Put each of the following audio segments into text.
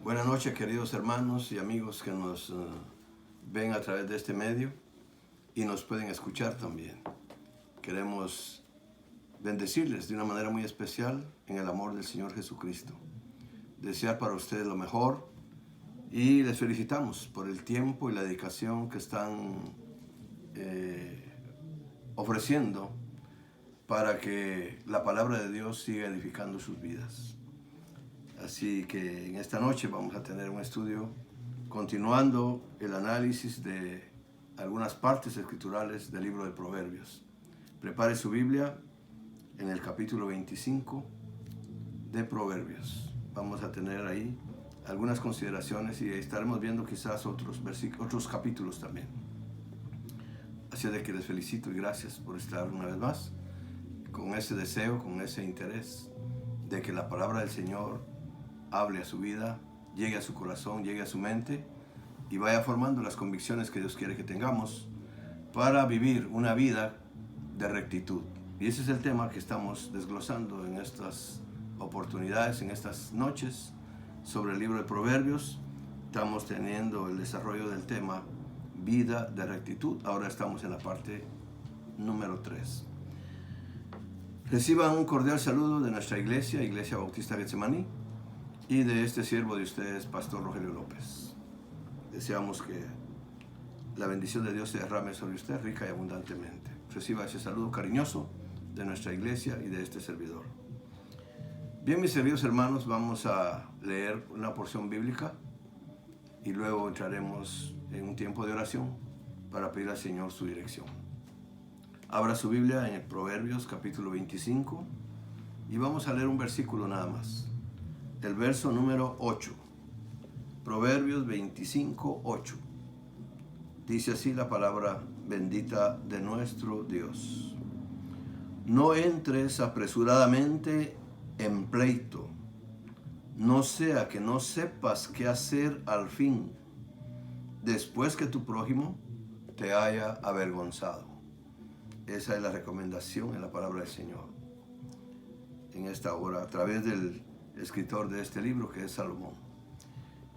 Buenas noches, queridos hermanos y amigos que nos ven a través de este medio y nos pueden escuchar también. Queremos bendecirles de una manera muy especial en el amor del Señor Jesucristo. Desear para ustedes lo mejor y les felicitamos por el tiempo y la dedicación que están ofreciendo para que la palabra de Dios siga edificando sus vidas. Así que en esta noche vamos a tener un estudio continuando el análisis de algunas partes escriturales del libro de Proverbios. Prepare su Biblia en el capítulo 25 de Proverbios. Vamos a tener ahí algunas consideraciones y estaremos viendo quizás otros capítulos también. Así de que les felicito y gracias por estar una vez más con ese deseo, con ese interés de que la palabra del Señor hable a su vida, llegue a su corazón, llegue a su mente y vaya formando las convicciones que Dios quiere que tengamos para vivir una vida de rectitud. Y ese es el tema que estamos desglosando en estas oportunidades, en estas noches, sobre el libro de Proverbios. Estamos teniendo el desarrollo del tema vida de rectitud. Ahora estamos en la parte número 3. Reciban un cordial saludo de nuestra iglesia, Iglesia Bautista Getsemaní, y de este siervo de ustedes, Pastor Rogelio López. Deseamos que la bendición de Dios se derrame sobre usted rica y abundantemente. Reciba ese saludo cariñoso de nuestra iglesia y de este servidor. Bien, mis queridos hermanos, vamos a leer una porción bíblica y luego entraremos en un tiempo de oración para pedir al Señor su dirección. Abra su Biblia en el Proverbios capítulo 25 y vamos a leer un versículo nada más. El verso número 8. Proverbios 25, 8. Dice así la palabra bendita de nuestro Dios. No entres apresuradamente en pleito, no sea que no sepas qué hacer al fin, después que tu prójimo te haya avergonzado. Esa es la recomendación en la palabra del Señor en esta hora, a través del escritor de este libro, que es Salomón.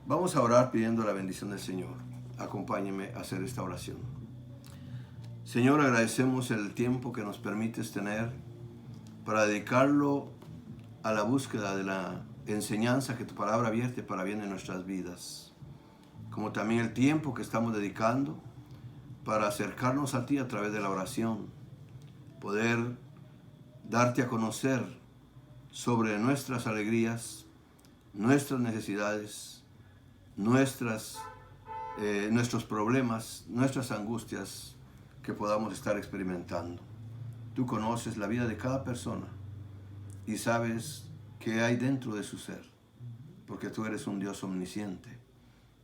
Vamos a orar pidiendo la bendición del Señor. Acompáñenme a hacer esta oración. Señor, agradecemos el tiempo que nos permites tener para dedicarlo a la búsqueda de la enseñanza que tu palabra vierte para bien de nuestras vidas, como también el tiempo que estamos dedicando para acercarnos a ti a través de la oración, poder darte a conocer sobre nuestras alegrías, nuestras necesidades, nuestros problemas, nuestras angustias que podamos estar experimentando. Tú conoces la vida de cada persona y sabes qué hay dentro de su ser, porque tú eres un Dios omnisciente.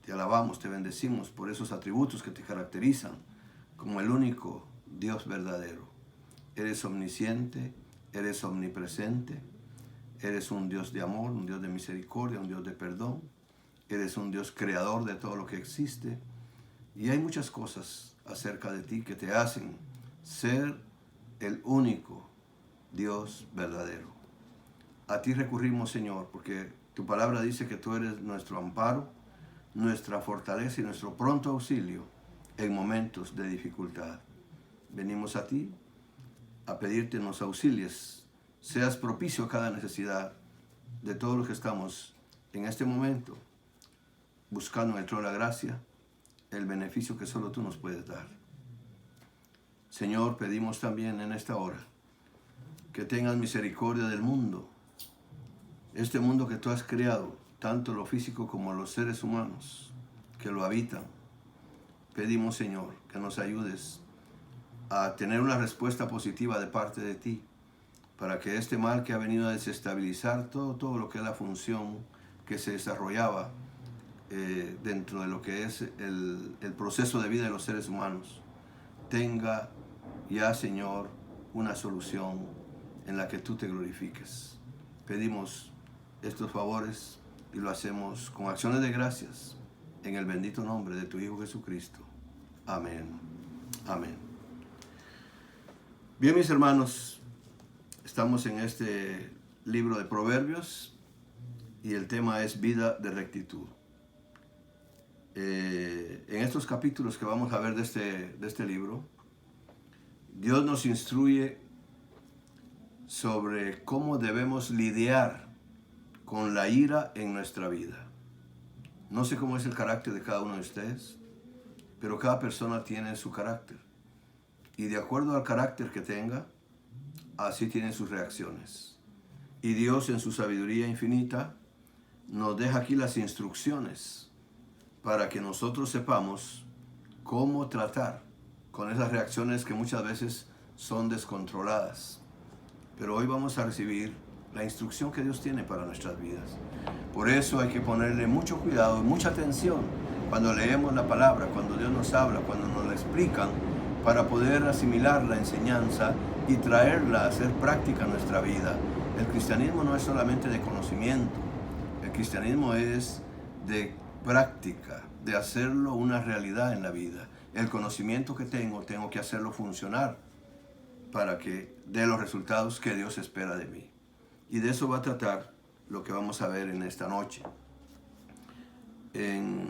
Te alabamos, te bendecimos por esos atributos que te caracterizan como el único Dios verdadero. Eres omnisciente, eres omnipresente, eres un Dios de amor, un Dios de misericordia, un Dios de perdón. Eres un Dios creador de todo lo que existe. Y hay muchas cosas acerca de ti que te hacen ser el único Dios verdadero. A ti recurrimos, Señor, porque tu palabra dice que tú eres nuestro amparo, nuestra fortaleza y nuestro pronto auxilio en momentos de dificultad. Venimos a ti a pedirte nos auxilies, seas propicio a cada necesidad de todos los que estamos en este momento buscando en el trono de la gracia el beneficio que solo tú nos puedes dar. Señor, pedimos también en esta hora que tengas misericordia del mundo, este mundo que tú has creado, tanto lo físico como los seres humanos que lo habitan. Pedimos, Señor, que nos ayudes a tener una respuesta positiva de parte de ti, para que este mal que ha venido a desestabilizar todo lo que es la función que se desarrollaba dentro de lo que es el proceso de vida de los seres humanos, tenga ya, Señor, una solución en la que tú te glorifiques. Pedimos estos favores y lo hacemos con acciones de gracias en el bendito nombre de tu Hijo Jesucristo. Amén. Amén. Bien, mis hermanos, estamos en este libro de Proverbios y el tema es vida de rectitud. En estos capítulos que vamos a ver de este libro, Dios nos instruye sobre cómo debemos lidiar con la ira en nuestra vida. No sé cómo es el carácter de cada uno de ustedes, pero cada persona tiene su carácter. Y de acuerdo al carácter que tenga, así tienen sus reacciones. Y Dios en su sabiduría infinita nos deja aquí las instrucciones para que nosotros sepamos cómo tratar con esas reacciones que muchas veces son descontroladas. Pero hoy vamos a recibir la instrucción que Dios tiene para nuestras vidas. Por eso hay que ponerle mucho cuidado y mucha atención cuando leemos la palabra, cuando Dios nos habla, cuando nos la explican, para poder asimilar la enseñanza y traerla a hacer práctica en nuestra vida. El cristianismo no es solamente de conocimiento, el cristianismo es de práctica, de hacerlo una realidad en la vida. El conocimiento que tengo que hacerlo funcionar para que dé los resultados que Dios espera de mí. Y de eso va a tratar lo que vamos a ver en esta noche. En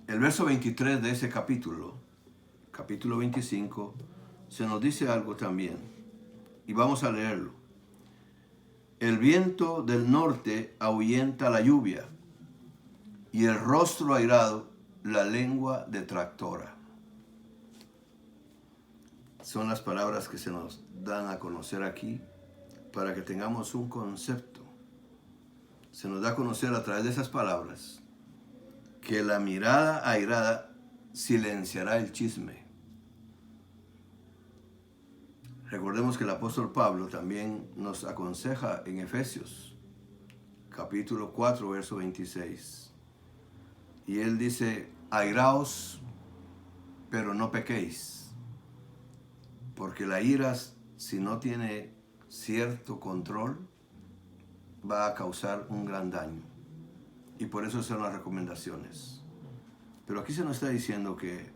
el verso 23 de ese capítulo 25, se nos dice algo también. Y vamos a leerlo. El viento del norte ahuyenta la lluvia, y el rostro airado la lengua detractora. Son las palabras que se nos dan a conocer aquí para que tengamos un concepto. Se nos da a conocer a través de esas palabras que la mirada airada silenciará el chisme. Recordemos que el apóstol Pablo también nos aconseja en Efesios, capítulo 4, verso 26. Y él dice, airaos, pero no pequéis. Porque la ira, si no tiene cierto control, va a causar un gran daño. Y por eso son las recomendaciones. Pero aquí se nos está diciendo que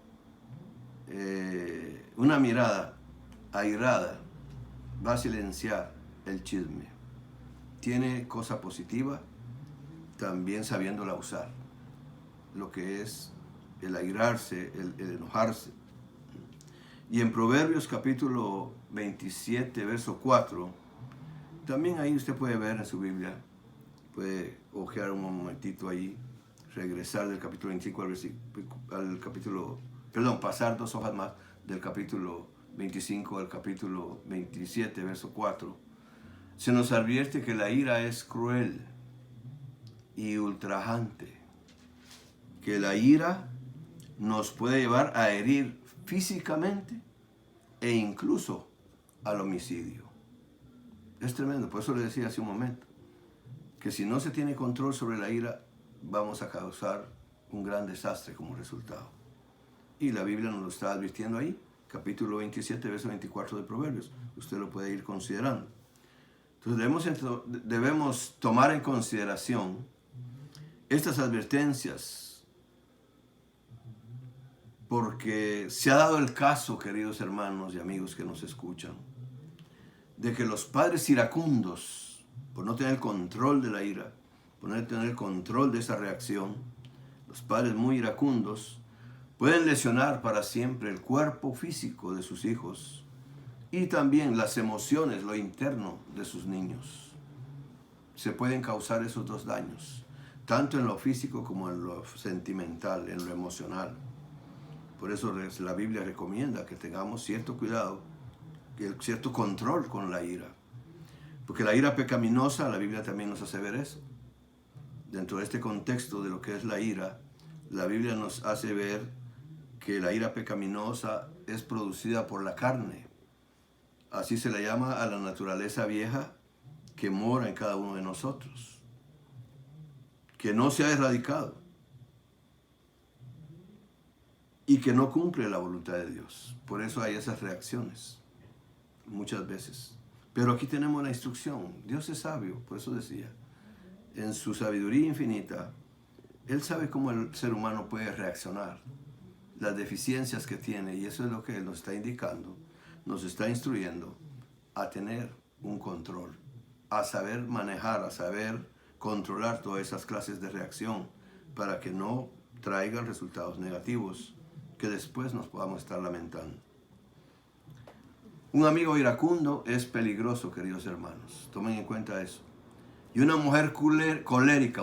una mirada airada va a silenciar el chisme. Tiene cosa positiva, también sabiéndola usar. Lo que es el airarse, el enojarse. Y en Proverbios capítulo 27, verso 4, también ahí usted puede ver en su Biblia, puede ojear un momentito ahí, regresar del capítulo 25 al capítulo, pasar 2 hojas más del capítulo 25 al capítulo 27, verso 4. Se nos advierte que la ira es cruel y ultrajante, que la ira nos puede llevar a herir físicamente e incluso al homicidio. Es tremendo, por eso le decía hace un momento, que si no se tiene control sobre la ira, vamos a causar un gran desastre como resultado. Y la Biblia nos lo está advirtiendo ahí, capítulo 27, verso 24 de Proverbios. Usted lo puede ir considerando. Entonces debemos tomar en consideración estas advertencias, porque se ha dado el caso, queridos hermanos y amigos que nos escuchan, de que los padres iracundos, por no tener control de la ira, por no tener control de esa reacción, los padres muy iracundos pueden lesionar para siempre el cuerpo físico de sus hijos y también las emociones, lo interno de sus niños. Se pueden causar esos dos daños, tanto en lo físico como en lo sentimental, en lo emocional. Por eso la Biblia recomienda que tengamos cierto cuidado, cierto control con la ira. Porque la ira pecaminosa, la Biblia también nos hace ver eso. Dentro de este contexto de lo que es la ira, la Biblia nos hace ver que la ira pecaminosa es producida por la carne. Así se le llama a la naturaleza vieja que mora en cada uno de nosotros, que no se ha erradicado y que no cumple la voluntad de Dios. Por eso hay esas reacciones, muchas veces. Pero aquí tenemos la instrucción. Dios es sabio, por eso decía, en su sabiduría infinita, Él sabe cómo el ser humano puede reaccionar, las deficiencias que tiene, y eso es lo que Él nos está indicando, nos está instruyendo a tener un control, a saber manejar, a saber controlar todas esas clases de reacción para que no traigan resultados negativos que después nos podamos estar lamentando. Un amigo iracundo es peligroso, queridos hermanos. Tomen en cuenta eso. Y una mujer colérica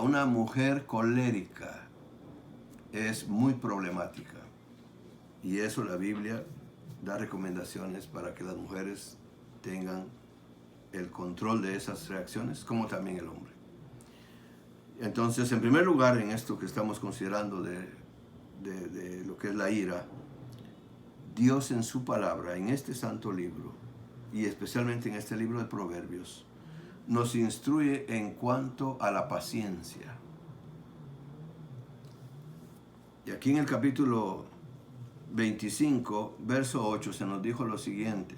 es muy problemática. Y eso la Biblia da recomendaciones para que las mujeres tengan el control de esas reacciones, como también el hombre. Entonces, en primer lugar, en esto que estamos considerando de lo que es la ira, Dios en su palabra, en este santo libro, y especialmente en este libro de Proverbios, nos instruye en cuanto a la paciencia. Y aquí en el capítulo 25, verso 8, se nos dijo lo siguiente: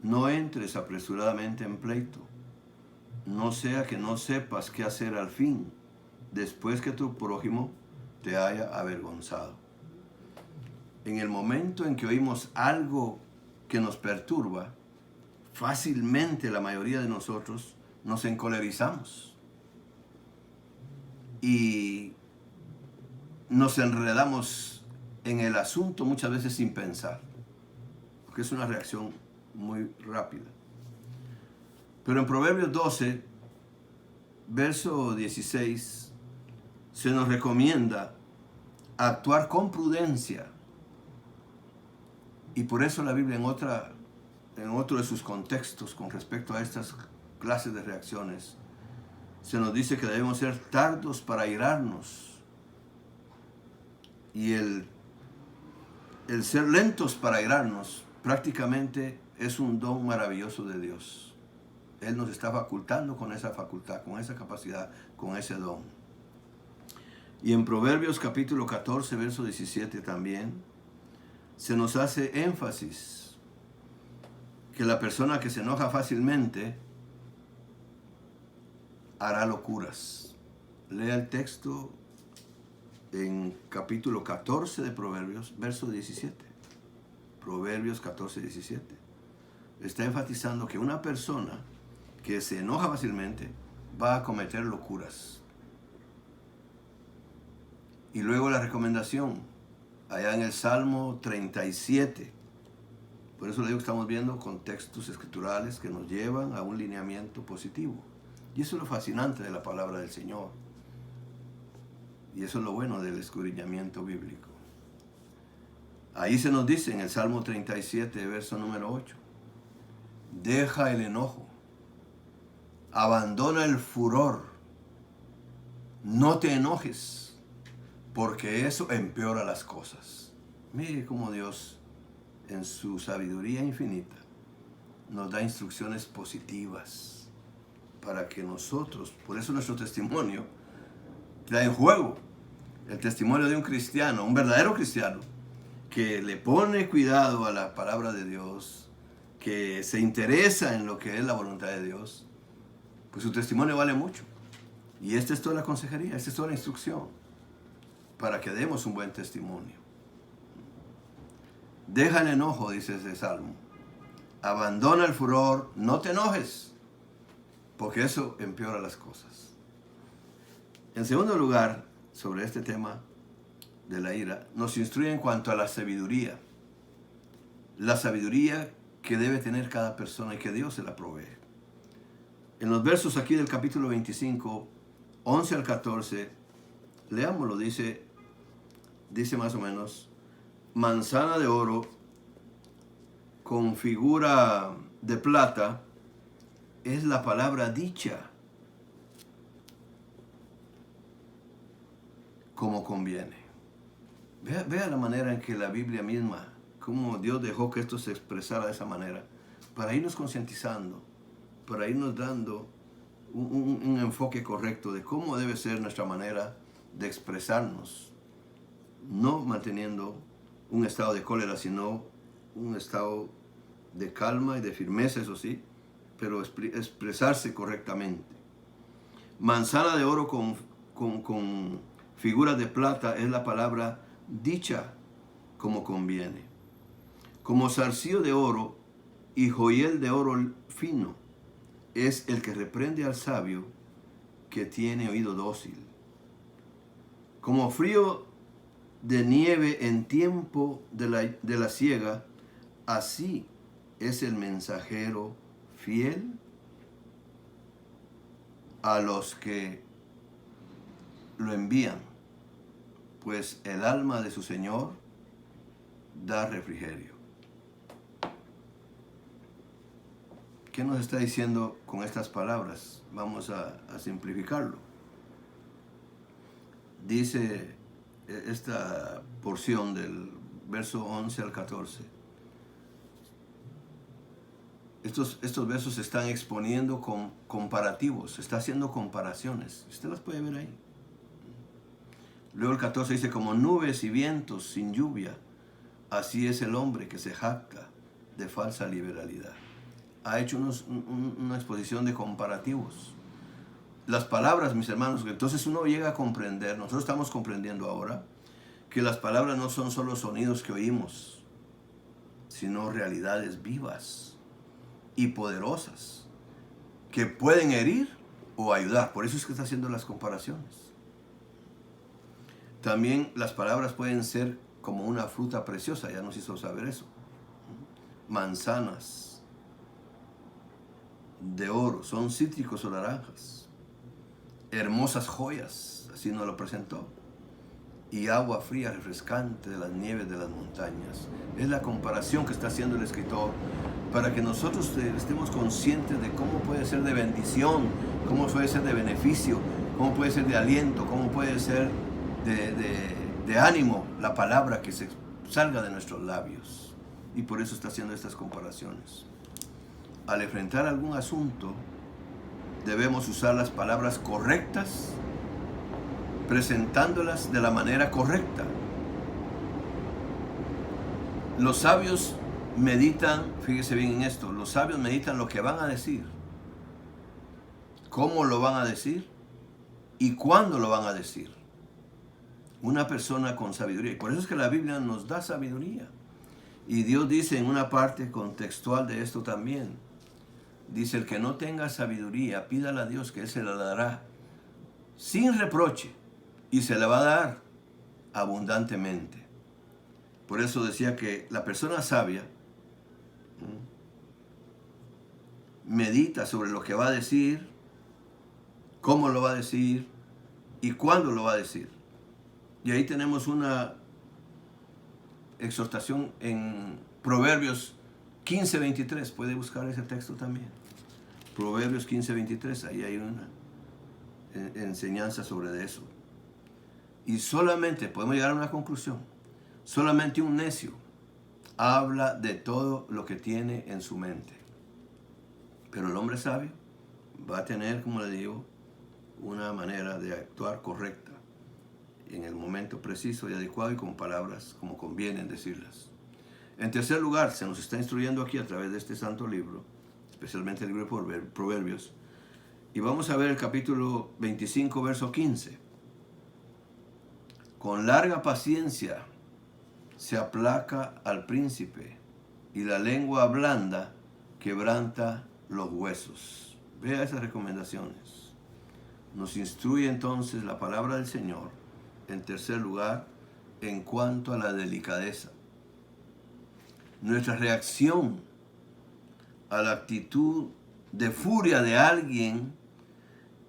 no entres apresuradamente en pleito, no sea que no sepas qué hacer al fin, después que tu prójimo te haya avergonzado. En el momento en que oímos algo que nos perturba, fácilmente la mayoría de nosotros nos encolerizamos y nos enredamos en el asunto muchas veces sin pensar, porque es una reacción muy rápida. Pero en Proverbios 12, verso 16, se nos recomienda actuar con prudencia. Y por eso la Biblia en otro de sus contextos con respecto a estas clases de reacciones, se nos dice que debemos ser tardos para airarnos. Y el ser lentos para airarnos prácticamente es un don maravilloso de Dios. Él nos está facultando con esa facultad, con esa capacidad, con ese don. Y en Proverbios capítulo 14, verso 17 también, se nos hace énfasis que la persona que se enoja fácilmente hará locuras. Lea el texto en capítulo 14 de Proverbios, verso 17. Proverbios 14, 17. Está enfatizando que una persona que se enoja fácilmente va a cometer locuras. Y luego la recomendación, allá en el Salmo 37. Por eso le digo que estamos viendo contextos escriturales que nos llevan a un lineamiento positivo. Y eso es lo fascinante de la palabra del Señor. Y eso es lo bueno del escudriñamiento bíblico. Ahí se nos dice en el Salmo 37, verso número 8. Deja el enojo, abandona el furor, no te enojes, porque eso empeora las cosas. Mire cómo Dios, en su sabiduría infinita, nos da instrucciones positivas para que nosotros, por eso nuestro testimonio está en juego. El testimonio de un cristiano, un verdadero cristiano, que le pone cuidado a la palabra de Dios, que se interesa en lo que es la voluntad de Dios, pues su testimonio vale mucho. Y esta es toda la consejería, esta es toda la instrucción para que demos un buen testimonio. Deja el enojo, dice ese salmo. Abandona el furor, no te enojes, porque eso empeora las cosas. En segundo lugar, sobre este tema de la ira, nos instruye en cuanto a la sabiduría. La sabiduría que debe tener cada persona y que Dios se la provee. En los versos aquí del capítulo 25, 11 al 14, leámoslo, dice más o menos: manzana de oro con figura de plata es la palabra dicha, como conviene. Vea la manera en que la Biblia misma, cómo Dios dejó que esto se expresara de esa manera, para irnos concientizando, para irnos dando un enfoque correcto de cómo debe ser nuestra manera de expresarnos, no manteniendo un estado de cólera, sino un estado de calma y de firmeza, eso sí, pero expresarse correctamente. Manzana de oro con figuras de plata es la palabra dicha, como conviene. Como zarcillo de oro y joyel de oro fino es el que reprende al sabio que tiene oído dócil. Como frío de nieve en tiempo de la siega, así es el mensajero fiel a los que lo envían, pues el alma de su Señor da refrigerio. ¿Qué nos está diciendo con estas palabras? Vamos a simplificarlo. Dice esta porción del verso 11 al 14. Estos versos se están exponiendo con comparativos, se está haciendo comparaciones. Usted las puede ver ahí. Luego el 14 dice, como nubes y vientos sin lluvia, así es el hombre que se jacta de falsa liberalidad. Ha hecho una exposición de comparativos. Las palabras, mis hermanos, entonces uno llega a comprender, nosotros estamos comprendiendo ahora, que las palabras no son solo sonidos que oímos, sino realidades vivas y poderosas que pueden herir o ayudar. Por eso es que está haciendo las comparaciones. También las palabras pueden ser como una fruta preciosa, ya nos hizo saber eso. Manzanas de oro, son cítricos o naranjas. Hermosas joyas, así nos lo presentó. Y agua fría, refrescante de las nieves de las montañas. Es la comparación que está haciendo el escritor para que nosotros estemos conscientes de cómo puede ser de bendición, cómo puede ser de beneficio, cómo puede ser de aliento, cómo puede ser de ánimo la palabra que se salga de nuestros labios. Y por eso está haciendo estas comparaciones. Al enfrentar algún asunto, debemos usar las palabras correctas, presentándolas de la manera correcta. Los sabios meditan, fíjese bien en esto, los sabios meditan lo que van a decir, cómo lo van a decir y cuándo lo van a decir. Una persona con sabiduría, y por eso es que la Biblia nos da sabiduría. Y Dios dice en una parte contextual de esto también, dice, el que no tenga sabiduría, pídala a Dios que Él se la dará sin reproche y se la va a dar abundantemente. Por eso decía que la persona sabia medita sobre lo que va a decir, cómo lo va a decir y cuándo lo va a decir. Y ahí tenemos una exhortación en Proverbios 15:23. Puede buscar ese texto también. Proverbios 15:23. Ahí hay una enseñanza sobre eso. Y solamente, podemos llegar a una conclusión, solamente un necio habla de todo lo que tiene en su mente. Pero el hombre sabio va a tener, como le digo, una manera de actuar correcta en el momento preciso y adecuado y con palabras como conviene decirlas. En tercer lugar, se nos está instruyendo aquí a través de este santo libro, especialmente el libro de Proverbios, y vamos a ver el capítulo 25, verso 15. Con larga paciencia se aplaca al príncipe, y la lengua blanda quebranta los huesos. Vea esas recomendaciones. Nos instruye entonces la palabra del Señor, en tercer lugar, en cuanto a la delicadeza. Nuestra reacción a la actitud de furia de alguien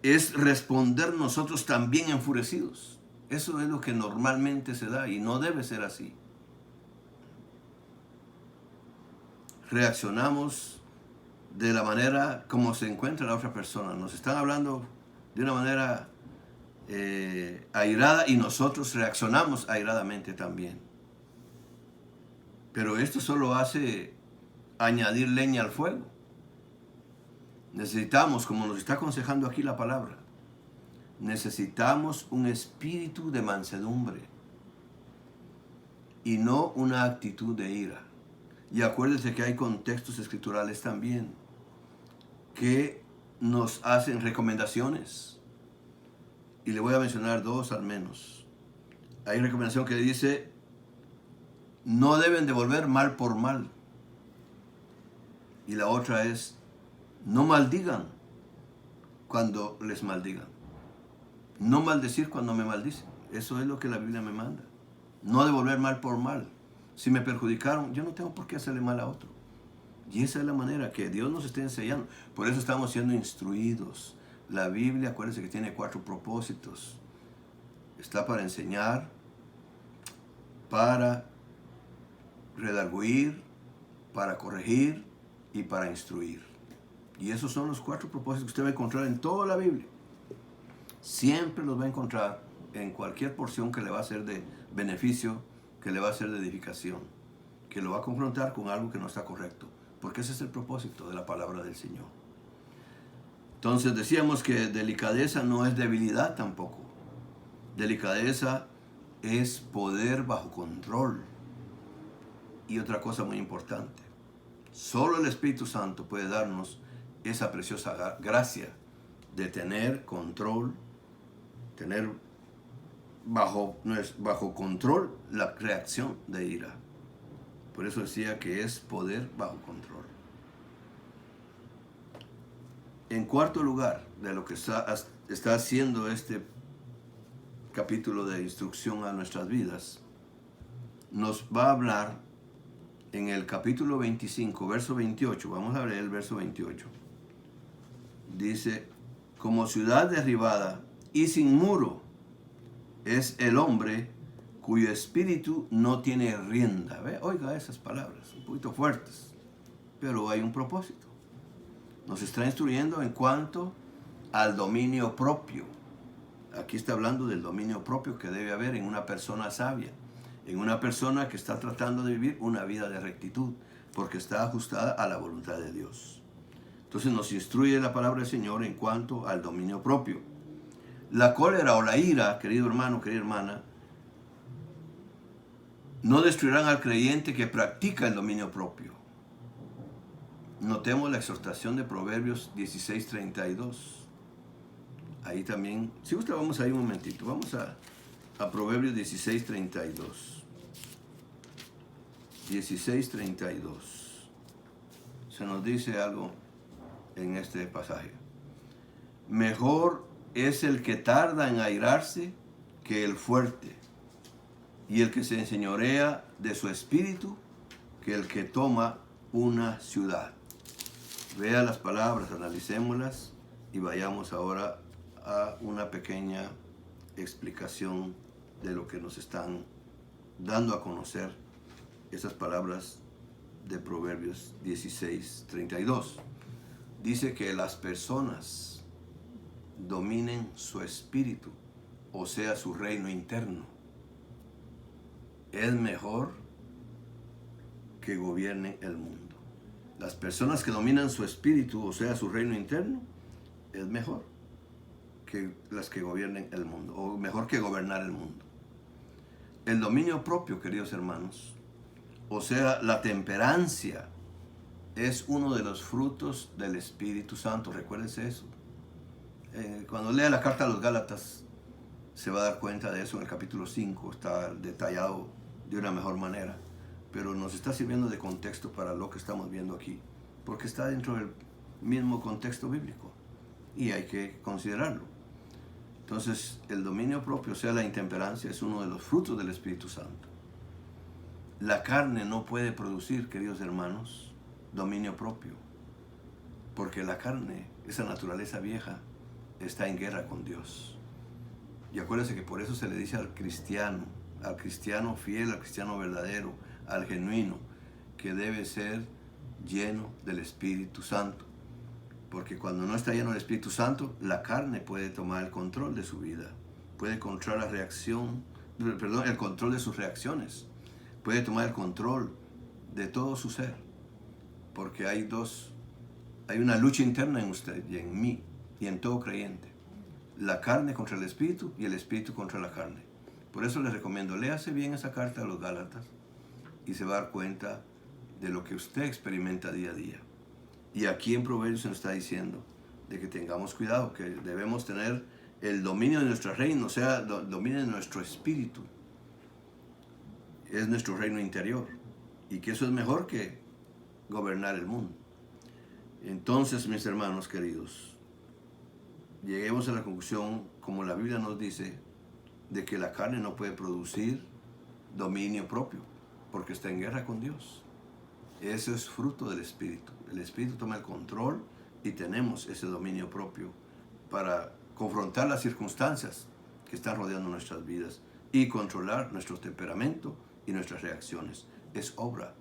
es responder nosotros también enfurecidos. Eso es lo que normalmente se da y no debe ser así. Reaccionamos de la manera como se encuentra la otra persona. Nos están hablando de una manera airada y nosotros reaccionamos airadamente también. Pero esto solo hace añadir leña al fuego. Necesitamos, como nos está aconsejando aquí la palabra, necesitamos un espíritu de mansedumbre y no una actitud de ira. Y acuérdense que hay contextos escriturales también que nos hacen recomendaciones. Y le voy a mencionar dos al menos. Hay recomendación que dice, no deben devolver mal por mal. Y la otra es, no maldigan cuando les maldigan. No maldecir cuando me maldicen. Eso es lo que la Biblia me manda. No devolver mal por mal. Si me perjudicaron, yo no tengo por qué hacerle mal a otro. Y esa es la manera que Dios nos está enseñando. Por eso estamos siendo instruidos. La Biblia, acuérdense que tiene 4 propósitos. Está para enseñar, para redarguir, para corregir y para instruir. Y esos son los 4 propósitos que usted va a encontrar en toda la Biblia. Siempre los va a encontrar en cualquier porción que le va a ser de beneficio, que le va a ser de edificación, que lo va a confrontar con algo que no está correcto. Porque ese es el propósito de la palabra del Señor. Entonces decíamos que delicadeza no es debilidad tampoco. Delicadeza es poder bajo control. Y otra cosa muy importante, solo el Espíritu Santo puede darnos esa preciosa gracia de tener control, tener bajo control la reacción de ira. Por eso decía que es poder bajo control. En cuarto lugar, de lo que está haciendo este capítulo de instrucción a nuestras vidas, nos va a hablar en el capítulo 25, verso 28. Vamos a leer el verso 28. Dice, como ciudad derribada y sin muro es el hombre cuyo espíritu no tiene rienda. ¿Ve? Oiga esas palabras, un poquito fuertes, pero hay un propósito. Nos está instruyendo en cuanto al dominio propio. Aquí está hablando del dominio propio que debe haber en una persona sabia, en una persona que está tratando de vivir una vida de rectitud, porque está ajustada a la voluntad de Dios. Entonces nos instruye la palabra del Señor en cuanto al dominio propio. La cólera o la ira, querido hermano, querida hermana, no destruirán al creyente que practica el dominio propio. Notemos la exhortación de Proverbios 16:32. Ahí también, si usted vamos ahí un momentito, vamos a Proverbios 16:32. 16:32. Se nos dice algo en este pasaje. Mejor es el que tarda en airarse que el fuerte, y el que se enseñorea de su espíritu que el que toma una ciudad. Vea las palabras, analicémoslas y vayamos ahora a una pequeña explicación de lo que nos están dando a conocer esas palabras de Proverbios 16:32. Dice que las personas dominen su espíritu, o sea, su reino interno. Es mejor que gobiernen el mundo. Las personas que dominan su espíritu, o sea, su reino interno, es mejor que las que gobiernen el mundo, o mejor que gobernar el mundo. El dominio propio, queridos hermanos, o sea, la temperancia, es uno de los frutos del Espíritu Santo. Recuérdense eso. Cuando lea la carta a los Gálatas, se va a dar cuenta de eso en el capítulo 5. Está detallado de una mejor manera. Pero nos está sirviendo de contexto para lo que estamos viendo aquí. Porque está dentro del mismo contexto bíblico. Y hay que considerarlo. Entonces, el dominio propio, o sea, la intemperancia, es uno de los frutos del Espíritu Santo. La carne no puede producir, queridos hermanos, dominio propio, porque la carne, esa naturaleza vieja, está en guerra con Dios. Y acuérdense que por eso se le dice al cristiano fiel, al cristiano verdadero, al genuino, que debe ser lleno del Espíritu Santo, porque cuando no está lleno del Espíritu Santo, la carne puede tomar el control de su vida, puede controlar el control de sus reacciones, puede tomar el control de todo su ser. Porque hay una lucha interna en usted y en mí y en todo creyente. La carne contra el espíritu y el espíritu contra la carne. Por eso les recomiendo, léase bien esa carta a los Gálatas y se va a dar cuenta de lo que usted experimenta día a día. Y aquí en Proverbios se nos está diciendo de que tengamos cuidado, que debemos tener el dominio de nuestro reino, o sea, dominio de nuestro espíritu. Es nuestro reino interior. Y que eso es mejor que gobernar el mundo. Entonces, mis hermanos queridos, lleguemos a la conclusión, como la Biblia nos dice, de que la carne no puede producir dominio propio, porque está en guerra con Dios. Eso es fruto del Espíritu. El Espíritu toma el control y tenemos ese dominio propio para confrontar las circunstancias que están rodeando nuestras vidas y controlar nuestro temperamento y nuestras reacciones. Es obra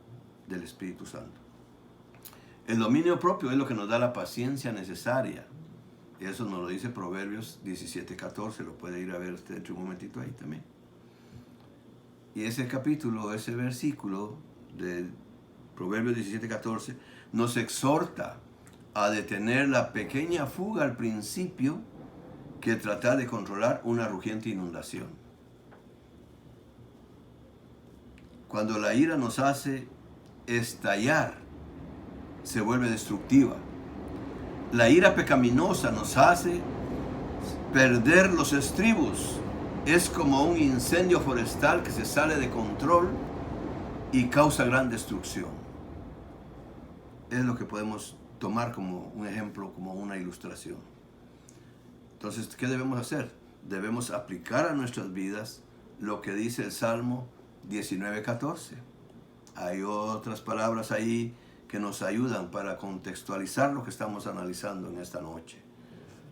del Espíritu Santo. El dominio propio es lo que nos da la paciencia necesaria. Eso nos lo dice Proverbios 17:14. Lo puede ir a ver usted dentro de un momentito ahí también. Y ese capítulo, ese versículo de Proverbios 17:14 nos exhorta a detener la pequeña fuga al principio que tratar de controlar una rugiente inundación. Cuando la ira nos hace estallar, se vuelve destructiva. La ira pecaminosa nos hace perder los estribos. Es como un incendio forestal que se sale de control y causa gran destrucción. Es lo que podemos tomar como un ejemplo, como una ilustración. Entonces, ¿qué debemos hacer? Debemos aplicar a nuestras vidas lo que dice el Salmo 19:14. Hay otras palabras ahí que nos ayudan para contextualizar lo que estamos analizando en esta noche.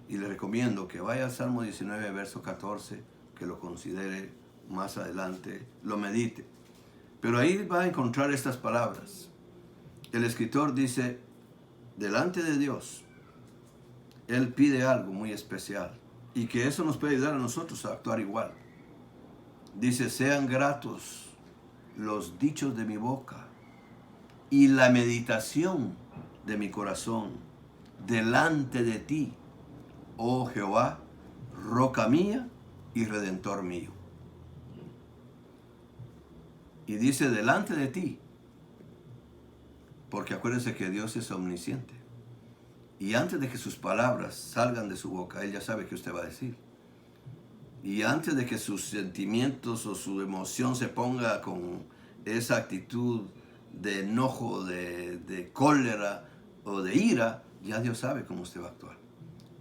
Y le recomiendo que vaya al Salmo 19, verso 14, que lo considere más adelante, lo medite. Pero ahí va a encontrar estas palabras. El escritor dice, delante de Dios, Él pide algo muy especial y que eso nos puede ayudar a nosotros a actuar igual. Dice, sean gratos los dichos de mi boca y la meditación de mi corazón delante de ti, oh Jehová, roca mía y redentor mío. Y dice delante de ti, porque acuérdense que Dios es omnisciente. Y antes de que sus palabras salgan de su boca, Él ya sabe qué usted va a decir. Y antes de que sus sentimientos o su emoción se ponga con esa actitud de enojo, de cólera o de ira, ya Dios sabe cómo usted va a actuar.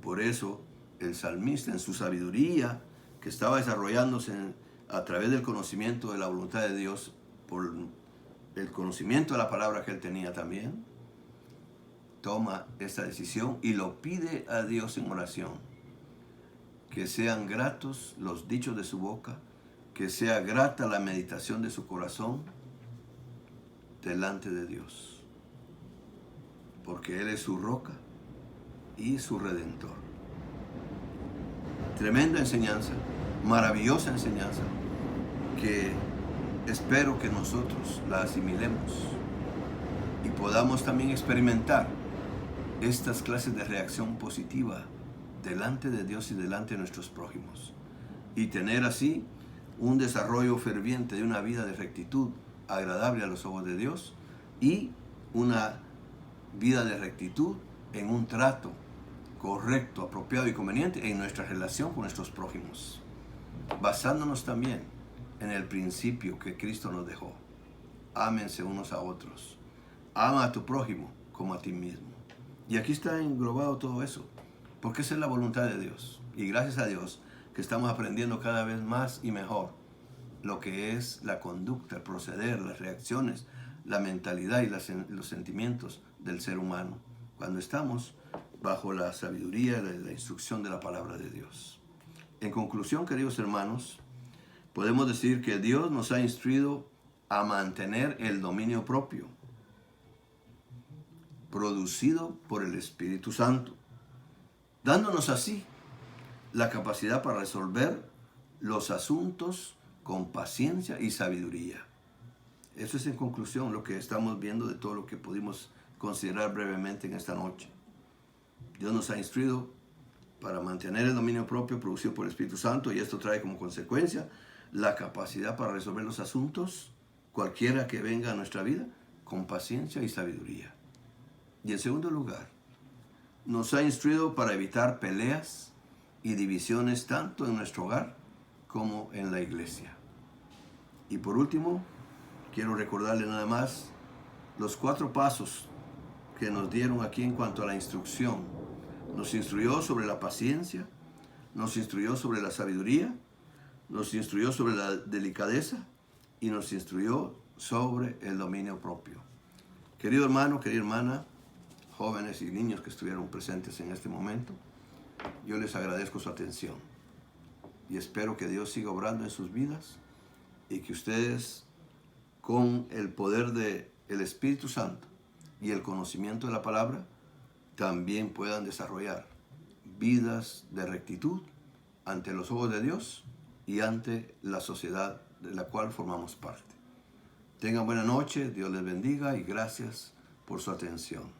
Por eso el salmista, en su sabiduría, que estaba desarrollándose a través del conocimiento de la voluntad de Dios, por el conocimiento de la palabra que él tenía también, toma esta decisión y lo pide a Dios en oración. Que sean gratos los dichos de su boca, que sea grata la meditación de su corazón delante de Dios. Porque Él es su roca y su redentor. Tremenda enseñanza, maravillosa enseñanza, que espero que nosotros la asimilemos y podamos también experimentar estas clases de reacción positiva delante de Dios y delante de nuestros prójimos, y tener así un desarrollo ferviente de una vida de rectitud agradable a los ojos de Dios y una vida de rectitud en un trato correcto, apropiado y conveniente en nuestra relación con nuestros prójimos, basándonos también en el principio que Cristo nos dejó. Ámense unos a otros. Ama a tu prójimo como a ti mismo. Y aquí está englobado todo eso, porque esa es la voluntad de Dios. Y gracias a Dios que estamos aprendiendo cada vez más y mejor lo que es la conducta, el proceder, las reacciones, la mentalidad y los sentimientos del ser humano, cuando estamos bajo la sabiduría y la instrucción de la palabra de Dios. En conclusión, queridos hermanos, podemos decir que Dios nos ha instruido a mantener el dominio propio, producido por el Espíritu Santo, dándonos así la capacidad para resolver los asuntos con paciencia y sabiduría. Eso es en conclusión lo que estamos viendo de todo lo que pudimos considerar brevemente en esta noche. Dios nos ha instruido para mantener el dominio propio producido por el Espíritu Santo, y esto trae como consecuencia la capacidad para resolver los asuntos, cualquiera que venga a nuestra vida, con paciencia y sabiduría. Y en segundo lugar, nos ha instruido para evitar peleas y divisiones tanto en nuestro hogar como en la iglesia. Y por último, quiero recordarle nada más los 4 pasos que nos dieron aquí en cuanto a la instrucción Nos instruyó sobre la paciencia, nos instruyó sobre la sabiduría, nos instruyó sobre la delicadeza y nos instruyó sobre el dominio propio. Querido hermano, querida hermana, jóvenes y niños que estuvieron presentes en este momento, yo les agradezco su atención y espero que Dios siga obrando en sus vidas y que ustedes, con el poder del Espíritu Santo y el conocimiento de la palabra, también puedan desarrollar vidas de rectitud ante los ojos de Dios y ante la sociedad de la cual formamos parte. Tengan buena noche, Dios les bendiga y gracias por su atención.